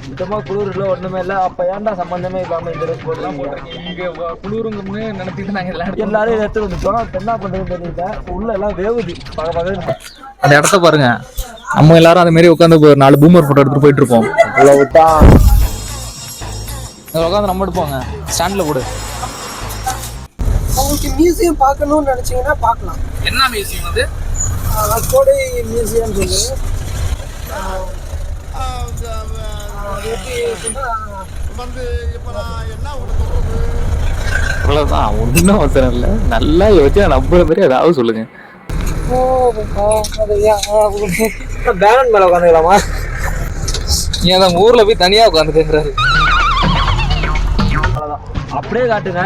சுத்தமாக குளிர் இல்லை, ஒன்றுமே இல்லை. அப்போ ஏன்டா சம்மந்தமே இல்லாமல் இந்த ட்ரெஸ் போட்டுருக்கீங்க? இங்கே குளிருங்கன்னு நினைச்சிட்டு நாங்கள் எல்லாரும் இதை எடுத்துட்டு வந்துட்டோம். இப்போ என்ன பண்ணுறதுன்னு தெரியல. உள்ள எல்லாம் வேவுது பகன்னு. அந்த இடத்த பாருங்க. நம்ம எல்லாரும் அந்த மாதிரி உட்காந்து ஒரு 4 பூமர் ஃபோட்டோ எடுத்துட்டு போயிட்டு இருப்போம். அவ்வளவுதான். உட்காந்து நம்ம எடுப்போங்க. ஸ்டாண்டில் போடு. உங்களுக்கு மியூசியம் பார்க்கணும்னு நினச்சிங்கன்னா பார்க்கலாம். என்ன மியூசியம் அது? கோடை மியூசியம் சொல்லி வந்து இப்போ நான் என்ன ஒன்று சொல்றது, அவ்வளோதான், ஒன்றும் அவசரம் இல்லை. நல்லா யோசிச்சு நம்புற மாதிரி ஏதாவது சொல்லுங்க. பேனன் மேலே உட்காந்துக்கலாமா? ஏன் நம்ம ஊரில் போய் தனியாக உட்காந்துக்கிறாரு. அவ்வளோதான், அப்படியே காட்டுங்க.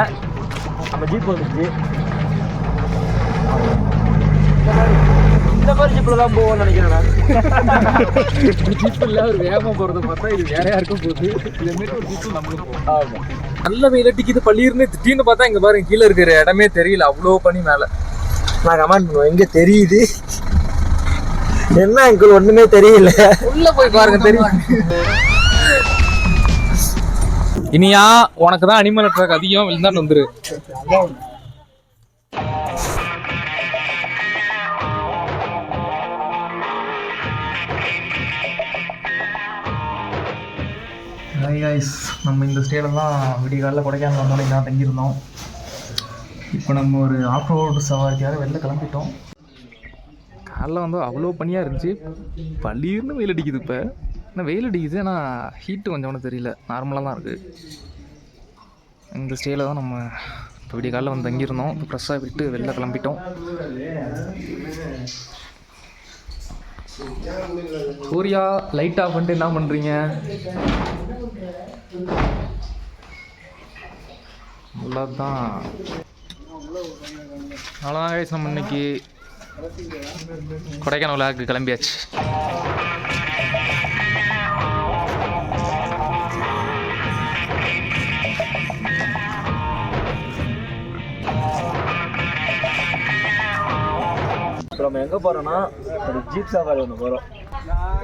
நம்ம ஜீப் வந்துச்சு. இந்த மாதிரி ஜீப்பில் தான் போவோம்னு நினைக்கிறேன் நான். ஜீப்பில் ஒரு வேகமாக போகிறத பார்த்தா இது வேற யாருக்கும் போகுது. இதுமாரி ஒரு ஜீப்பு நம்மளுக்கு போகும். ஆமாம், நல்ல வெயிலட்டிக்குது பள்ளியிருந்து. திடீர்னு பார்த்தா இங்கே பாருங்க, கீழே இருக்கிற இடமே தெரியல, அவ்வளோ பனி மேலே. நான் கமெண்ட் பண்ணுவேன், எங்கே தெரியுது என்ன அங்கிள் ஒன்றுமே தெரியல. உள்ள போய் பாருங்க, தெரியும். இனியா உனக்கு தான் அனிமல் அட்ராக் அதிகம், விழுந்தாண்டு வந்துரு. நம்ம இந்த ஸ்டேல தான் விடிய காலையில் கொடைக்கானல் வந்தோடனே தான் தங்கியிருந்தோம். இப்போ நம்ம ஒரு ஆஃப் ரோடு சவாரிக்காக வெளில கிளம்பிட்டோம். காலைல வந்து அவ்வளோ பனியாக இருந்துச்சு, பள்ளியிருந்து வெயில் அடிக்குது. இப்போ ஆனால் வெயில் அடிக்குது, ஆனால் ஹீட்டு கொஞ்சம் ஒன்றும் தெரியல, நார்மலாக தான் இருக்குது. இந்த ஸ்டேயில் தான் நம்ம இப்போ விடிய காலையில் வந்து தங்கியிருந்தோம். இப்போ ஃப்ரெஷ்ஷாக விட்டு வெளில கிளம்பிட்டோம். சூர்யா லைட் ஆஃப் பண்ணிட்டு என்ன பண்ணுறீங்க? அவ்வளோதான், அவ்வளோதான் கைஸ். நம்ம இன்னைக்கு கொடைக்கானல் விழாவுக்கு கிளம்பியாச்சு. இப்போ நம்ம எங்கே போகிறோன்னா ஒரு ஜீப் சவாரி ஒன்று போகிறோம்.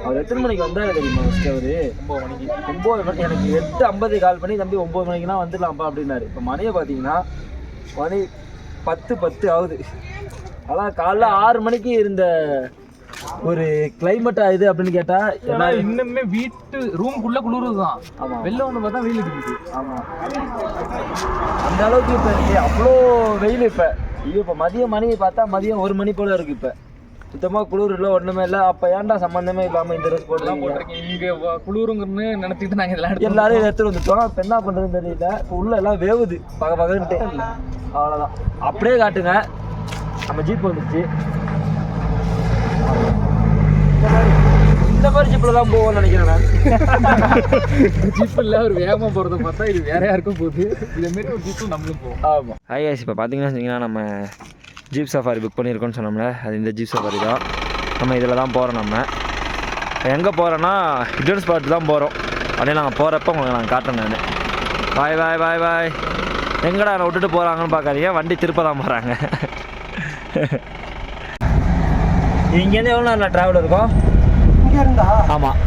அவர் எத்தனை மணிக்கு வந்தால் தெரியுமா? ஃபஸ்ட்டு அவர் 9 மணிக்கு. 9 மணி எனக்கு 8:50 கால் பண்ணி தம்பி 9 மணிக்குனா வந்துடலாம்ப்பா அப்படின்னாரு. இப்போ மணியை பார்த்தீங்கன்னா மணி 10:10 ஆகுது. ஆனால் காலைல 6 மணிக்கு இருந்த ஒரு கிளைமேட்டா இது அப்படின்னு கேட்டால் எல்லாம் இன்னுமே வீட்டு ரூமுக்குள்ளே குளிர்றது தான். ஆமாம், வெளில ஒன்று பார்த்தா வெயில் அடிக்குது. ஆமாம், அந்த அளவுக்கு இப்போ அவ்வளோ வெயில். இப்போ மதியம் மணி பார்த்தா மதியம் 1 மணி போல் இருக்குது. இப்போ சுத்தமாக குளிர் இல்லை, ஒன்றுமே இல்லை. அப்போ ஏன்டா சம்மந்தமே இல்லாமல் இந்த ட்ரெஸ் போட்டுருக்கீங்க? இங்கே குளிருங்கன்னு நினச்சிட்டு நாங்கள் எல்லாரும் இதை எடுத்துட்டு வந்துட்டோம். இப்போ என்ன பண்ணுறதுன்னு தெரியல. இப்போ உள்ள எல்லாம் வேவுது பகன்ட்டு. அவ்வளோதான், அப்படியே காட்டுங்க. நம்ம ஜீப் வந்துச்சு. இந்த மாதிரி ஜீப்பில் தான் போவோம்னு நினைக்கிறேன் நான். ஜீப்பில் ஒரு வேகமாக போகிறத பார்த்தா இது வேற யாருக்கும் போகுது. இதேமாரி ஒரு ஜீப்பு நம்மளும் போகும். ஆமாம். ஐயாஸ் இப்போ பார்த்தீங்கன்னா நம்ம ஜீப் சஃபாரி புக் பண்ணியிருக்கோன்னு சொன்னோம்ல, அது இந்த ஜீப் சஃபாரி தான். நம்ம இதில் தான் போகிறோம். நம்ம எங்கே போகிறோன்னா ஹிடன் ஸ்பாட் தான் போகிறோம். அப்படியே நாங்கள் போகிறப்ப உங்களுக்கு நாங்கள் காட்டுறேன் நான். பாய் பாய் பாய் பாய். எங்கடா என்னை விட்டுட்டு போகிறாங்கன்னு பார்க்காதீங்க, வண்டி திருப்ப தான் போகிறாங்க. இங்கேருந்து எவ்வளோ நேரம் ட்ராவல் இருக்கும்? இங்கே இருந்தா? ஆமாம்.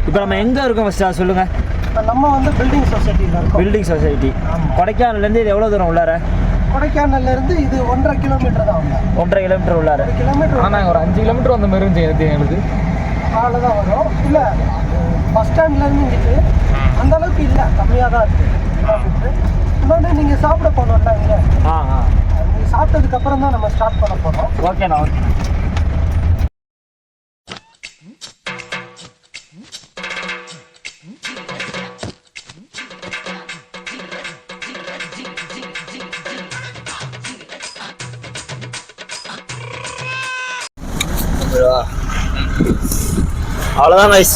இப்போ நம்ம எங்கே இருக்கோம் ஃபஸ்ட்டு அதை சொல்லுங்கள். இப்போ நம்ம வந்து பில்டிங் சொசைட்டியில் இருக்கோம். Building society. கொடைக்கானல்லேருந்து இது எவ்வளோ தூரம் உள்ளார? கொடைக்கானல்லேருந்து இது 1.5 கிலோமீட்டர் தான். 1.5 கிலோமீட்டர் உள்ளார. 1 கிலோமீட்டர். ஆனால் ஒரு 5 கிலோமீட்டர் வந்த மாதிரி இருந்துச்சு எங்களுக்கு. அவ்வளோதான் வரும். இல்லை, பஸ் ஸ்டாண்ட்லேருந்து இங்கிட்டு அந்த அளவுக்கு இல்லை, கம்மியாக தான் இருக்குது. இன்னொன்று நீங்கள் சாப்பிட போனோம்ல இங்கே, நீங்கள் சாப்பிட்டதுக்கப்புறம் தான் நம்ம ஸ்டார்ட் பண்ண போகிறோம். ஓகேண்ணா, ஓகே. அவ்வளோதான் நைஸ்.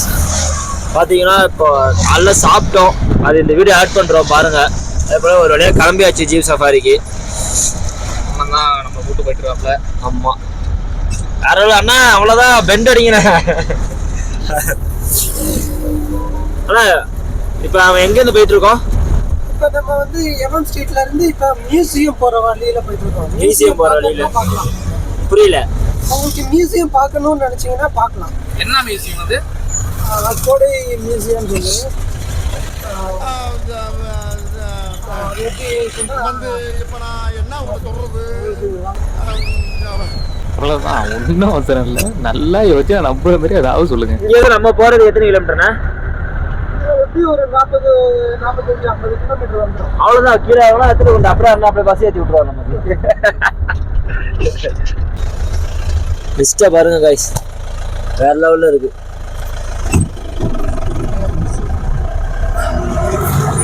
பார்த்தீங்கன்னா இப்போ நல்லா சாப்பிட்டோம், அது இந்த வீடியோ ஆட் பண்ணுறோம் பாருங்கள். அதுபோல் ஒரு வழியாக கிளம்பியாச்சு ஜீப் சஃபாரிக்கு. நம்ம கூட்டு போயிட்டு இருக்காப்ல. ஆமாம், வேற அண்ணா அவ்வளோதான், பெண்ட் அடிங்கினேன். அண்ணா இப்போ அவன் எங்கேருந்து போயிட்டு இருக்கோம்? இப்போ நம்ம வந்து எவன் ஸ்ட்ரீட்லேருந்து இப்போ மியூசியம் போகிற வழியில் போயிட்டு இருக்கோம். மியூசியம் போகிற வழியில் பார்க்கலாம். புரியல. உங்களுக்கு மியூசியம் பார்க்கணும்னு நினச்சிங்கன்னா பார்க்கலாம். என்ன மியூசியம் அது? கோடை மியூசியம் சொல்லி வந்து இப்போ நான் என்ன உங்களுக்கு சொல்றது அவ்வளோதான், ஒன்றும் அவசரம் இல்லை. நல்லா யோசிச்சு நம்புற மாதிரி ஏதாவது சொல்லுங்க. இங்கேருந்து நம்ம போகிறது எத்தனை கிலோமீட்டர்ண்ணா? எப்படி ஒரு 45-50 கிலோமீட்டர் வந்துடும். அவ்வளோதான். கீழே எவ்வளோ எடுத்துட்டு வந்து அப்புறம் என்ன அப்படியே பஸ் ஏற்றி விட்டுருவாங்க நமக்கு. லிஸ்ட்டை பாருங்க கைஸ், வேற லெவலில் இருக்கு.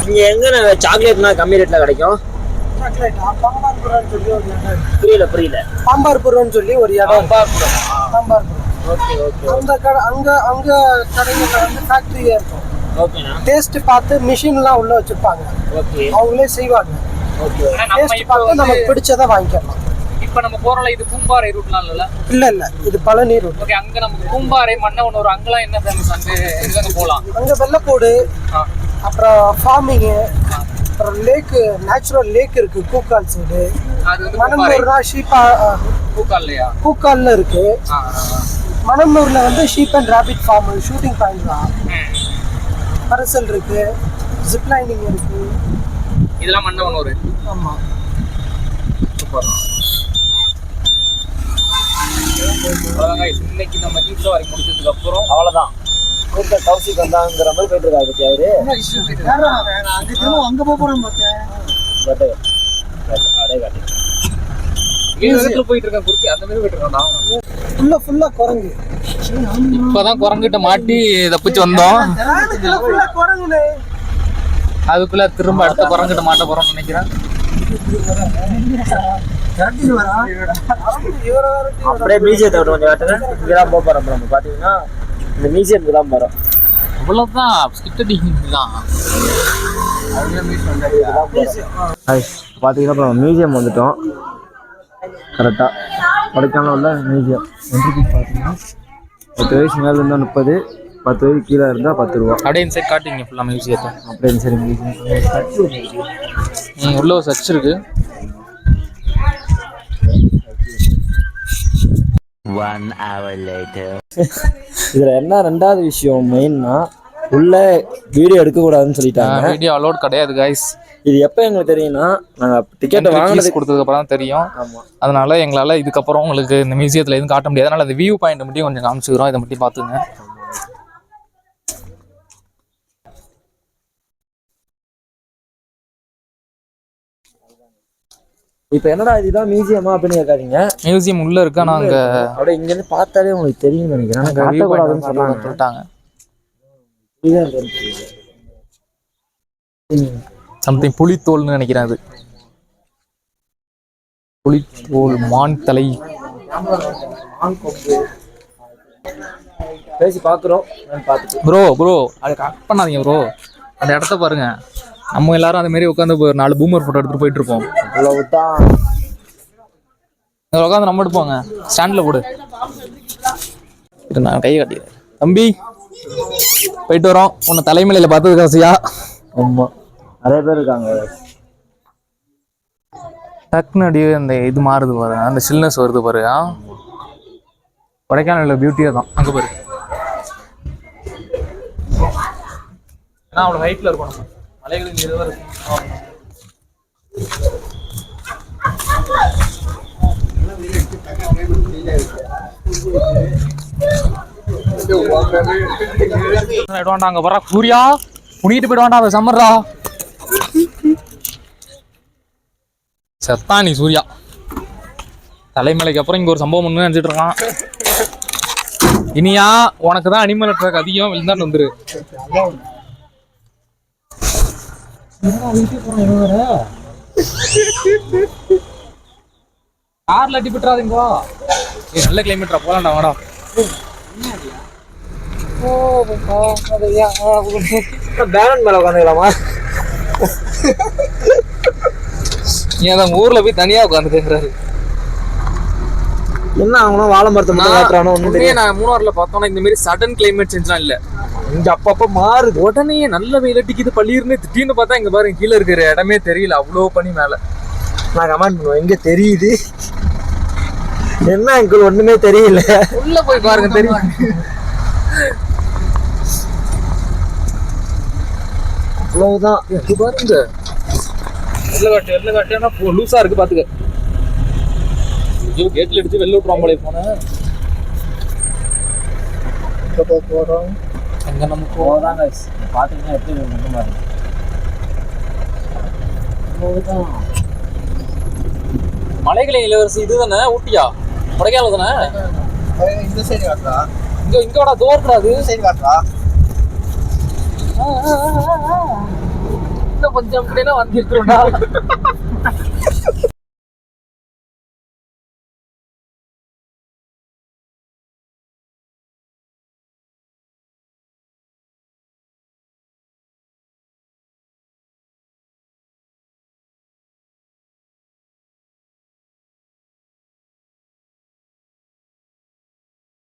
இங்கே எங்கே சாக்லேட்னா கம்மி ரேட்டில் கிடைக்கும்? பாம்பார்புரம்னு சொல்லி ஒரு இடம். புரியல. பாம்பார்புரம்னு சொல்லி ஒரு இடம். பாம்பார்புரம். Okay okay. அந்த கடை அங்க கடைகளில் வந்து ஃபேக்ட்ரியே இருக்கும். ஓகேண்ணா. டேஸ்ட் பார்த்து மிஷின்லாம் உள்ள வச்சிருப்பாங்க. ஓகே. அவங்களே செய்வாங்க. ஓகே. டேஸ்ட் பார்த்து நமக்கு பிடிச்சதை வாங்கிக்கலாம். இப்போ நம்ம போறோம்ல, இது பூம்பாறை ரூட்லாம் இல்ல? இல்ல இது பழனி ரூட். ஓகே. அங்க நமக்கு பூம்பாறை, மன்னவனூர் அங்கெல்லாம் என்ன ஃபேமஸ்? அங்க போகலாம். அங்க வெள்ளப்போடு, அப்புறம் ஃபார்மிங்கு, அப்புறம் லேக்கு, நேச்சுரல் லேக் இருக்கு கூக்கால் சைடு. அது வந்து மணம்பூர்னா ஷீப்பா பூக்கால்லையா? கூக்கால்ல இருக்கு. மணம்பூர்ல வந்து sheep and rapid form, shooting point தான். பரிசல் இருக்கு, ஜிப் லைனிங் இருக்கு. இதெல்லாம் மன்னவனூர். ஆமா. சூப்பர். அவ்வளோதாங்க. இன்னைக்கு நம்ம ஜீப் சவாரி முடிச்சதுக்கு அப்புறம் அவ்வளோதான். கௌசிக் வந்தாங்கிற மாதிரி போயிட்டு இருக்காரு பத்தி அவரு. அங்க போறோம் பார்த்தேன். போயிட்டு இருக்கேன் குறுக்கு, அந்த மாதிரி போயிட்டு இருக்கோம். ஃபுல்லா குரங்கு. இப்பதான் குரங்கிட்ட மாட்டி தப்பிச்சு வந்தோம். குரங்குனே. அதுக்குள்ள திரும்ப அடுத்த குரங்கிட்ட மாட்ட போறோம்னு நினைக்கிறேன். அப்படியே மியூசியத்தை விட்டு கொஞ்சம் காட்டுங்க. இங்கெல்லாம் போக போறோம் நம்ம. பாத்தீங்கன்னா இந்த மியூசியத்துக்கு தான் போறோம். அவ்வளவுதான், ஸ்கிட் அடிக்கிறது தான். பார்த்தீங்கன்னா இப்போ நம்ம மியூசியம் வந்துட்டோம். கரெக்டாக கொடைக்கானல் உள்ள மியூசியம். என்ட்ரி பார்த்தீங்கன்னா 10 வயசு மேலே இருந்தால் 30, 10 வயசு கீழே இருந்தால் 10 ரூபா. அப்படியே இன்சைட் காட்டுங்க ஃபுல்லாக மியூசியத்தை. அப்படியே சரி மியூசியம் உள்ள ஒரு சர்ச் இருக்கு. இதில் என்ன ரெண்டாவது விஷயம் மெயின்னா, உள்ள வீடியோ எடுக்கக்கூடாதுன்னு சொல்லிட்டாங்க. வீடியோ அலோட் கிடையாது கைஸ். இது எப்போ எங்களுக்கு தெரியும்னா, நாங்கள் டிக்கெட்டை வாங்கினது கொடுத்ததுக்கு அப்புறம் தான் தெரியும். அதனால எங்களால் இதுக்கப்புறம் உங்களுக்கு இந்த மியூசியத்தில் எதுவும் காட்ட முடியாது. அதனால அந்த வியூ பாயிண்ட் மட்டும் கொஞ்சம் காமிச்சுக்கிறோம். இதை மட்டும் பார்த்துங்க. இப்போ என்னடா இதுதான் மியூசியமா அப்படின்னு கேட்காதீங்க. மியூசியம் உள்ள இருக்கு. ஆனால் அங்கே அப்படியே இங்கேருந்து பார்த்தாலே உங்களுக்கு தெரியும் நினைக்கிறேன். காட்டக்கூடாதுன்னு சொல்லிட்டாங்க. சம்திங் புலித்தோல்னு நினைக்கிறேன். அது புலித்தோல், மான் தலை. பேசி பார்க்குறோம். ப்ரோ அதை கட் பண்ணாதீங்க ப்ரோ. அந்த இடத்த பாருங்க. நம்ம எல்லாரும் அந்த மாதிரி உட்காந்து 4 பூமர் ஃபோட்டோ எடுத்துட்டு போயிட்டு இருப்போம். அவ்வளவுதான். உட்காந்து நம்ம எடுப்போங்க. ஸ்டாண்டில் போடு. நான் கையை காட்டிடுறேன். தம்பி போயிட்டு வரோம். உன்னை தலைமலையில் பார்த்தது காசியா? ஆமாம், நிறைய பேர் இருக்காங்க. டக்குன்னு அப்படியே அந்த இது மாறுது பாரு, அந்த சில்னஸ் வருது பாரு. கொடைக்கானல் பியூட்டியாக தான் அங்கே பாரு. ஏன்னா அவ்வளோ ஹைட்டில் இருக்கும். நம்ம மலைகளுக்கு இதுவாக இருக்கும். அங்க வர சூர்யா புனிட்டு போயிடுவான்டா. அவன் சம்மர்ரா செத்தானி சூர்யா. தலைமலைக்கு அப்புறம் இங்க ஒரு சம்பவம் ஒன்று நினைச்சிட்டு இருக்கான். இனியா உனக்கு தான் அனிமல் அட்ராக் அதிகம், விழுந்தாண்டு வந்துரு. கார்ல அடி விட்டுறாதீங்க. நல்ல கிளைமேட்ரா, போலாம்டா வாடா. பேனன் மேல உட்காந்துக்கலாமா? ஏன் ஊர்ல போய் தனியா உட்காந்துக்கிறாரு. என்ன அவங்களும் வாழை மரத்தை மட்டும் காட்டுறானோ ஒன்றும் தெரியும். நான் மூணாறுல பார்த்தோம்னா இந்த மாதிரி சடன் கிளைமேட் சேஞ்ச்லாம் இல்லை. இங்க அப்பப்ப மாறுது. உடனே நல்ல வெயில் அடிக்குது, பள்ளியிருந்து திடீர்னு பார்த்தா இங்க பாருங்க கீழே இருக்கிற இடமே தெரியல, அவ்வளோ பனி மேல. நான் கமெண்ட் பண்ணுவேன், எங்க தெரியுது என்ன அங்கிள் ஒண்ணுமே தெரியல. உள்ள போய் பாருங்க தெரியும். அவ்வளவுதான். இது பாருங்க வெள்ளை காட்டுனா லூஸா இருக்கு பாத்துக்க. ஐயோ கேட்ல அடிச்சு வெளில விட்டுருவான் போல போனேன். போறோம் அங்க நம்ம போதான் guys. பாத்தீங்கன்னா எப்படி மட்டும் பாருங்க. அவ்வளவுதான். மலைகளை இளவரசி இதுதானே ஊட்டியா கொடைக்கானல் தானே? இந்த சைடு காட்டுறா, இங்க வாடா தோர்றாது இந்த சைடு காட்டுறா. இன்னும் கொஞ்சம் அப்படின்னா வந்து இருக்கிறோம்டா.